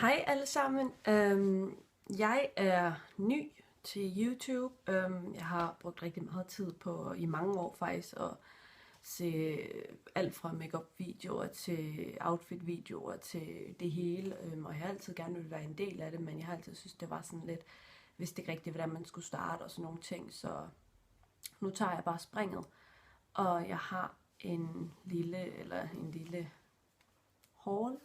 Hej alle sammen. Jeg er ny til YouTube. Jeg har brugt rigtig meget tid på i mange år faktisk at se alt fra makeup videoer til outfit videoer til det hele. Og jeg har altid gerne vil være en del af det, men jeg har altid synes det var sådan lidt, vidste ikke rigtigt hvordan man skulle starte og sådan nogle ting. Så nu tager jeg bare springet, og jeg har en lille haul.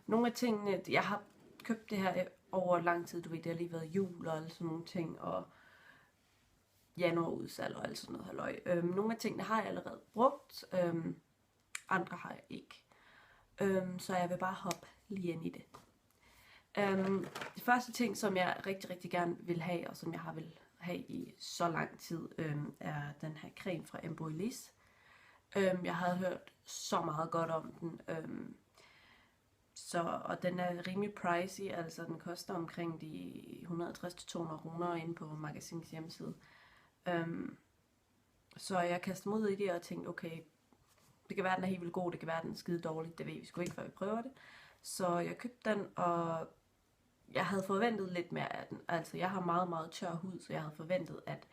Nogle af tingene, jeg har købt det her over lang tid, du ved, det har lige været jul og alle sådan nogle ting, og januarudsalg og alt sådan noget halløj. Nogle af tingene har jeg allerede brugt, andre har jeg ikke. Så jeg vil bare hoppe lige ind i det. Det første ting, som jeg rigtig gerne vil have, og som jeg har vil have i så lang tid, er den her creme fra Embryolisse. Jeg havde hørt så meget godt om den. Og den er rimelig pricey, altså den koster omkring de 150-200 kroner inde på magasinets hjemmeside. Så jeg kastede mod i det og tænkte, okay, det kan være, den er helt vildt god, det kan være, den er skide dårlig, det ved vi sgu ikke, før vi prøver det. Så jeg købte den, og jeg havde forventet lidt mere af den. Altså, jeg har meget tør hud, så jeg havde forventet, at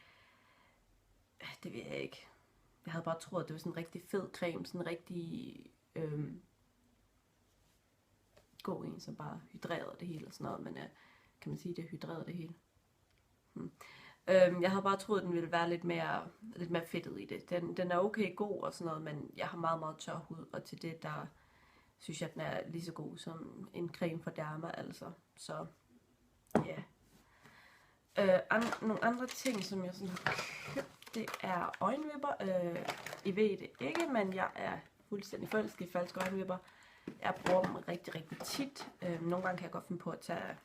det ved jeg ikke. Jeg havde bare troet, at det var sådan en rigtig fed creme, sådan en rigtig god en, som bare hydrerede det hele og sådan noget, men kan man sige, det hydrerede det hele? Jeg havde bare troet, at den ville være lidt mere fedtet i det. Den er okay god og sådan noget, men jeg har meget tør hud, og til det, der synes jeg, at den er lige så god som en creme fra Derma, altså. Så, ja. Nogle andre ting, som jeg sådan har købt, det er øjenvipper. I ved det ikke, men jeg er fuldstændig forelsket i falske øjenvipper. Jeg bruger dem rigtig tit. Nogle gange kan jeg godt finde på at tage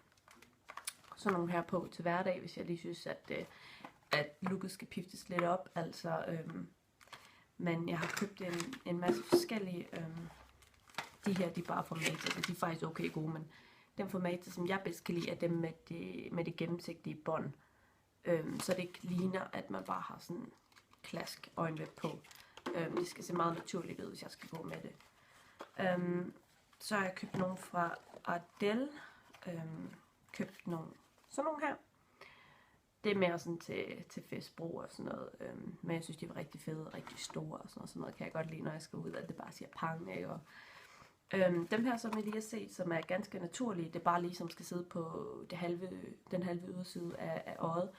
sådan nogle her på til hverdag, hvis jeg lige synes, at looket skal piftes lidt op. Altså, men jeg har købt en masse forskellige. De her, de er bare formater, så de er faktisk okay gode, men den formater, som jeg bedst kan lide, er dem med det gennemsigtige bånd. Så det ikke ligner, at man bare har sådan klask øjenvip på. Det skal se meget naturligt ud, hvis jeg skal gå med det. Så har jeg købt nogle fra Ardell. Købt sådan nogle her. Det er mere sådan til festbrug og sådan noget. Men jeg synes, de var rigtig fede og rigtig store og sådan noget kan jeg godt lide, når jeg skal ud, at det bare siger pang af. Og dem her, som jeg lige har set, som er ganske naturlige, det er bare lige som skal sidde på den halve yderside af øjet.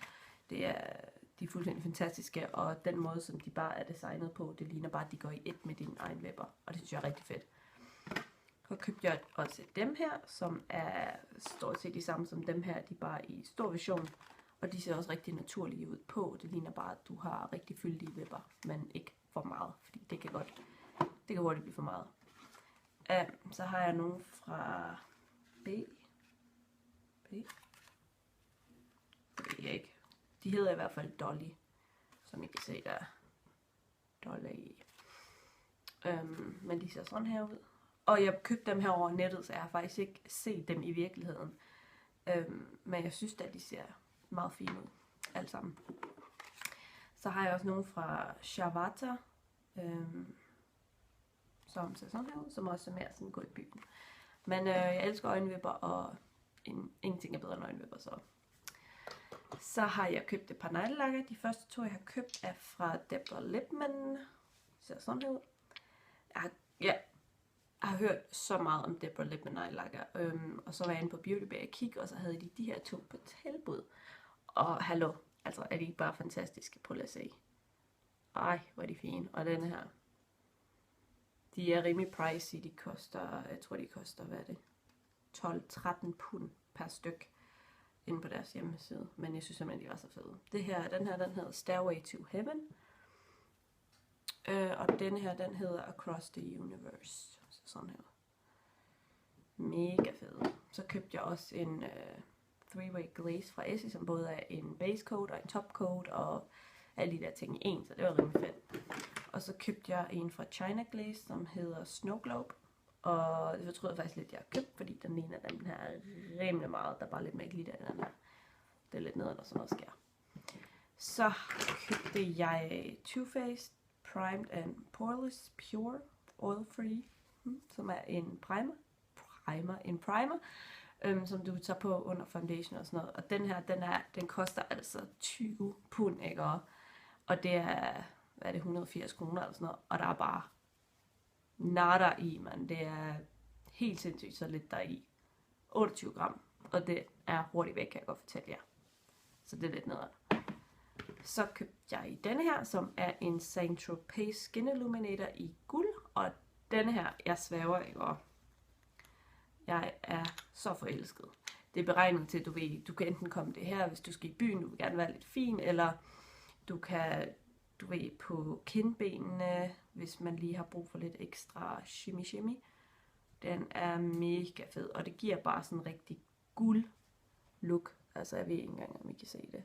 De er fuldstændig fantastiske, og den måde, som de bare er designet på, det ligner bare, at de går i et med dine øjenvipper, og det synes jeg er rigtig fedt. Så købte jeg også dem her, som er stort set de samme som dem her, de er bare i stor version, og de ser også rigtig naturlige ud på. Det ligner bare, at du har rigtig fyldige vipper, men ikke for meget, fordi det kan hurtigt blive for meget. Så har jeg nogle fra B. Det ved jeg ikke. De hedder i hvert fald Dolly, som I kan se der. Dolly i. Men de ser sådan her ud. Og jeg købte dem her over nettet, så jeg har faktisk ikke set dem i virkeligheden. Men jeg synes at de ser meget fine ud. Alt sammen. Så har jeg også nogle fra Shavata. Som ser sådan her ud. Som også er mere sådan gå i byen. Men jeg elsker øjenvipper, og ingenting er bedre end øjenvipper, så har jeg købt et par neglelakker. De første to, jeg har købt, er fra Deborah Lippmann. Ser sådan her ud. Jeg har hørt så meget om Deborah Lippmann neglelakker. Og så var jeg inde på Beauty Bay og kigge, og så havde de her to på tilbud. Og hallo, altså er de ikke bare fantastiske? Prøv at se. Ej, hvor er de fine. Og denne her. De er rimelig pricey. Jeg tror de koster, hvad er det? 12-13 pund per styk inde på deres hjemmeside, men jeg synes simpelthen, de var så fede. Den hedder Stairway to Heaven, og denne her, den hedder Across the Universe, så sådan her. Mega fede. Så købte jeg også en 3-way glaze fra Essie, som både er en base coat og en top coat, og alle de der ting i en, så det var rimelig fedt. Og så købte jeg en fra China Glaze, som hedder Snow Globe. Og det fortrød jeg faktisk lidt, jeg har købt, fordi den ligner den her rimelig meget. Der er bare lidt mere glitter i den her. Det er lidt nede, der sådan noget sker. Så købte jeg Too Faced Primed and Poreless Pure Oil Free, som er en primer. primer, som du tager på under foundation og sådan noget. Og den her, den koster altså 20 pund, ikke? Og det er, hvad er det, 180 kroner eller sådan noget. Og der er bare nada i, man. Det er helt sindssygt så lidt der er i. 28 gram. Og det er hurtigt væk, kan jeg godt fortælle jer. Så det er lidt nederen. Så købte jeg i denne her, som er en Saint-Tropez Skin Illuminator i guld. Og denne her, jeg sværger, ikke? Og jeg er så forelsket. Det er beregnet til, du kan enten komme det her, hvis du skal i byen, du vil gerne være lidt fin, eller du kan, på kindbenene, hvis man lige har brug for lidt ekstra shimmy. Den er mega fed, og det giver bare sådan en rigtig guld look. Altså, jeg ved ikke engang, om I kan se det.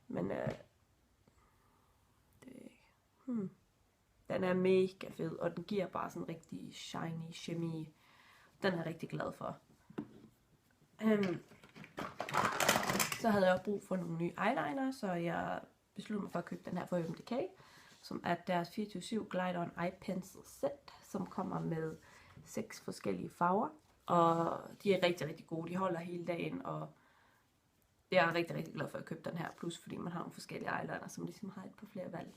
Men den er mega fed, og den giver bare sådan en rigtig shiny, shimmy. Den er jeg rigtig glad for. Så havde jeg også brug for nogle nye eyeliner, så jeg besluttede mig for at købe den her fra Urban Decay, som er deres 24/7 Glide On Eye Pencil Set, som kommer med 6 forskellige farver. Og de er rigtig, rigtig gode. De holder hele dagen, og jeg er rigtig, rigtig glad for at købe den her. Plus fordi man har nogle forskellige eyeliner, som ligesom har et par flere valg.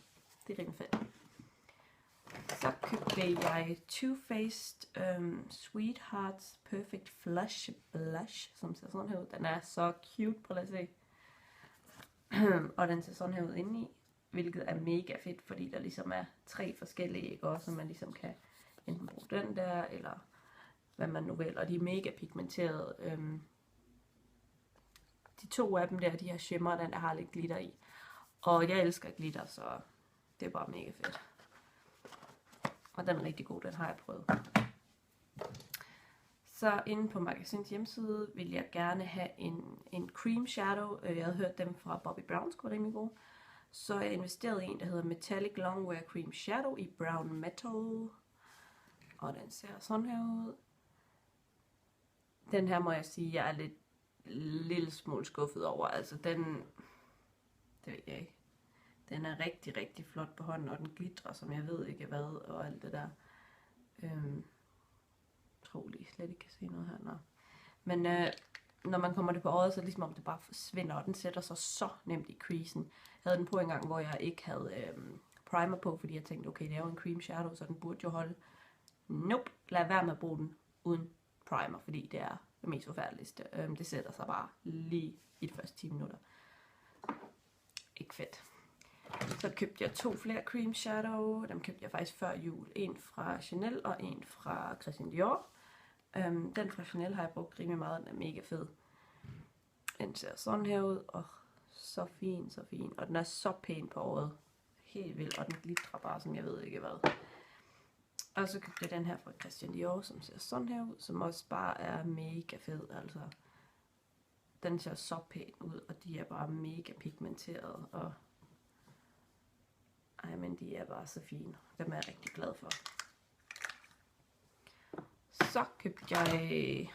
Det er rigtig fedt. Så købte jeg Too Faced Sweethearts Perfect Flush Blush, som ser sådan her ud. Den er så cute, prøv at se. Og den ser sådan her ud indeni, hvilket er mega fedt, fordi der ligesom er 3 forskellige, ikke? Også, så man ligesom kan enten bruge den der, eller hvad man nu vil. Og de er mega pigmenterede. De 2 af dem der, de her shimmer, den der har lidt glitter i. Og jeg elsker glitter, så det er bare mega fedt. Og den er rigtig god, den har jeg prøvet. Så inde på Magasins hjemmeside vil jeg gerne have en cream shadow. Jeg havde hørt dem fra Bobbi Brown, skulle være rimelig gode. Så jeg investerede i en, der hedder Metallic Longwear Cream Shadow i Brown Metal. Og den ser sådan her ud. Den her må jeg sige, jeg er lille smule skuffet over. Altså det ved jeg ikke. Den er rigtig, rigtig flot på hånden, og den glitrer, som jeg ved ikke hvad, og alt det der. Tror lige slet ikke kan se noget her. Nå. Men når man kommer det på øjet, så er det ligesom om det bare forsvinder, og den sætter sig så nemt i creasen. Jeg havde den på en gang, hvor jeg ikke havde primer på, fordi jeg tænkte, okay, det er jo en cream shadow, så den burde jo holde. Nope, lad være med at bruge den uden primer, fordi det er det mest forfærdeligste. Det sætter sig bare lige i de første 10 minutter. Ikke fedt. Så købte jeg 2 flere cream shadow. Dem købte jeg faktisk før jul. En fra Chanel og en fra Christian Dior. Den fra Chanel har jeg brugt rimelig meget. Den er mega fed. Den ser sådan her ud. Og så fin, så fin. Og den er så pæn på øjet. Helt vildt. Og den glitrer bare, som jeg ved ikke hvad. Og så købte jeg den her fra Christian Dior, som ser sådan her ud. Som også bare er mega fed. Altså, den ser så pæn ud. Og de er bare mega pigmenterede. Og ej, men de er bare så fine. Dem er jeg rigtig glad for. Så købte jeg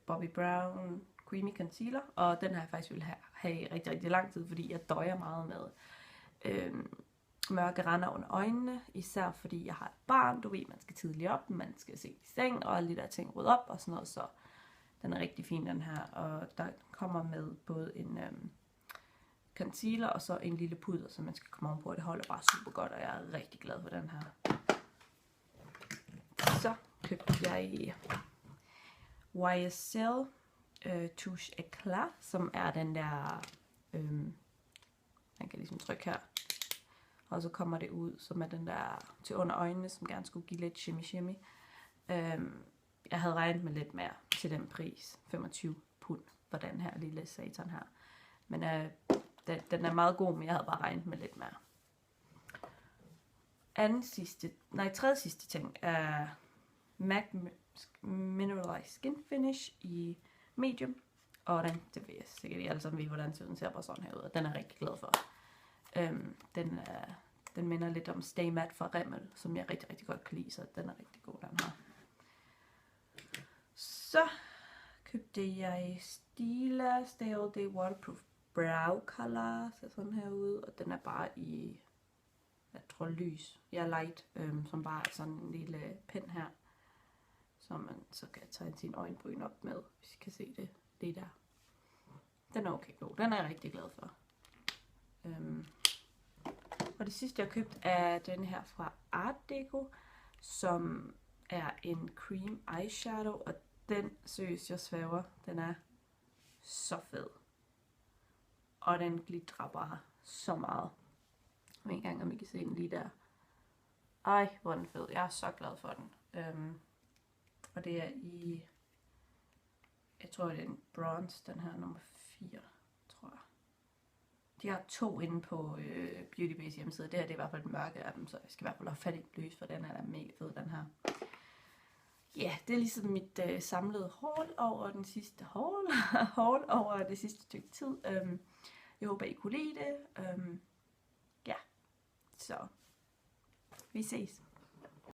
Bobbi Brown Creamy Concealer. Og den har jeg faktisk ville have i rigtig, rigtig lang tid, fordi jeg døjer meget med mørke render under øjnene. Især fordi jeg har et barn. Du ved, man skal tidligt op, man skal se i seng, og alle de der ting rydde op og sådan noget. Så den er rigtig fin, den her. Og der kommer med både en concealer og så en lille pudder, som man skal komme oven på. Det holder bare super godt, og jeg er rigtig glad for den her. Så købte jeg YSL Touche Eclat, som er den der, man kan ligesom trykke her, og så kommer det ud, som er den der til under øjnene, som gerne skulle give lidt shimmy. Jeg havde regnet med lidt mere til den pris, 25 pund for den her lille satan her. Men den er meget god, men jeg havde bare regnet med lidt mere. Tredje sidste ting er MAC Mineralized Skin Finish i medium. Og det ved jeg sikkert, I alle sammen ved, hvordan den ser bare sådan her ud. Og den er jeg rigtig glad for. Den minder lidt om Stay Matte fra Rimmel, som jeg rigtig, rigtig godt kan lide. Så den er rigtig god, den her. Så købte jeg Stila Stay All Day Waterproof Brow Color, ser sådan her ud, og den er bare i, jeg tror lys, light, som bare er sådan en lille pen her, som man så kan tegne sine øjenbryn op med, hvis I kan se det lige der. Den er okay god. Den er jeg rigtig glad for. Og det sidste jeg har købt er den her fra Art Deco, som er en cream eyeshadow, og den, seriøst, jeg svæver, den er så fed. Og den glitrer bare så meget. Jeg ved ikke engang, om I kan se den lige der. Ej, hvor er den fed. Jeg er så glad for den. Og det er i, jeg tror det er en bronze, den her nummer 4, tror jeg. De har 2 inde på Beauty Base hjemmeside. Det her det er i hvert fald den mørke af dem, så jeg skal i hvert fald have fat i den lys, for den er da mega fed, den her. Ja, det er ligesom mit samlede haul over den sidste haul over det sidste stykke tid. Jeg håber, I kunne lide det. Ja, så vi ses.